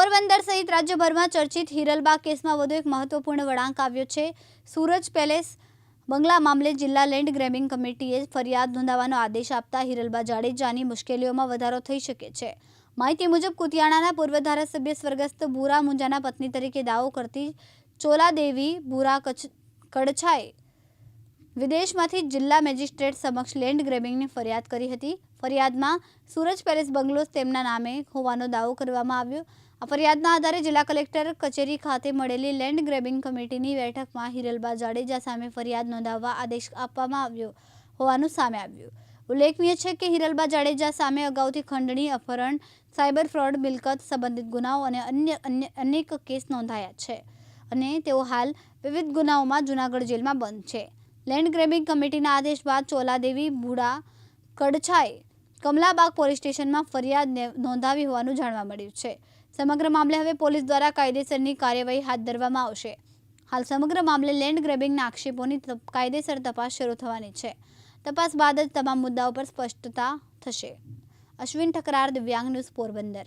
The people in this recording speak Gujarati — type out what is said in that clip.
પોરબંદર સહિત રાજ્યભરમાં ચર્ચિત હિરલબા કેસમાં વધુ એક મહત્વપૂર્ણ વળાંક આવ્યો છે। સુરજ પેલેસ બંગલા મામલે જિલ્લા લેન્ડ ગ્રેબિંગ કમિટીએ ફરિયાદ નોંધાવવાનો આદેશ આપતા હિરલબા જાડેજાની મુશ્કેલીઓમાં વધારો થઈ શકે છે। માહિતી મુજબ કુતિયાણાના પૂર્વ ધારાસભ્ય સ્વર્ગસ્થ ભૂરા મુંજાના પત્ની તરીકે દાવો કરતી ચોલાદેવી ભૂરા કડછાએ વિદેશમાંથી જિલ્લા મેજિસ્ટ્રેટ સમક્ષ લેન્ડ ગ્રેબિંગની ફરિયાદ કરી હતી। ફરિયાદમાં સુરજ પેલેસ બંગલો તેમના નામે હોવાનો દાવો કરવામાં આવ્યો। આ ફરિયાદના આધારે જિલ્લા કલેક્ટર કચેરી ખાતે મળેલી લેન્ડ ગ્રેબિંગ કમિટીની બેઠકમાં હિરલબા જાડેજા સામે ફરિયાદ નોંધાવવા આદેશ આપવામાં આવ્યો હોવાનું સામે આવ્યું। ઉલ્લેખનીય છે કે હિરલબા જાડેજા સામે અગાઉથી ખંડણી, અપહરણ, સાયબર ફ્રોડ, મિલકત સંબંધિત ગુનાઓ અને અન્ય અનેક કેસ નોંધાયા છે અને તેઓ હાલ વિવિધ ગુનાઓમાં જૂનાગઢ જેલમાં બંધ છે। લેન્ડ ગ્રેબિંગ કમિટીના આદેશ બાદ ચોલાદેવી ભૂરા કડછાએ કમલાબાગ પોલીસ સ્ટેશનમાં ફરિયાદ નોંધાવી હોવાનું જાણવા મળ્યું છે। સમગ્ર મામલે હવે પોલીસ દ્વારા કાયદેસરની કાર્યવાહી હાથ ધરવામાં આવશે। હાલ સમગ્ર મામલે લેન્ડ ગ્રેબિંગના આક્ષેપોની કાયદેસર તપાસ શરૂ થવાની છે। તપાસ બાદ જ તમામ મુદ્દાઓ પર સ્પષ્ટતા થશે। અશ્વિન ઠકરાર, દિવ્યાંગ ન્યૂઝ, પોરબંદર।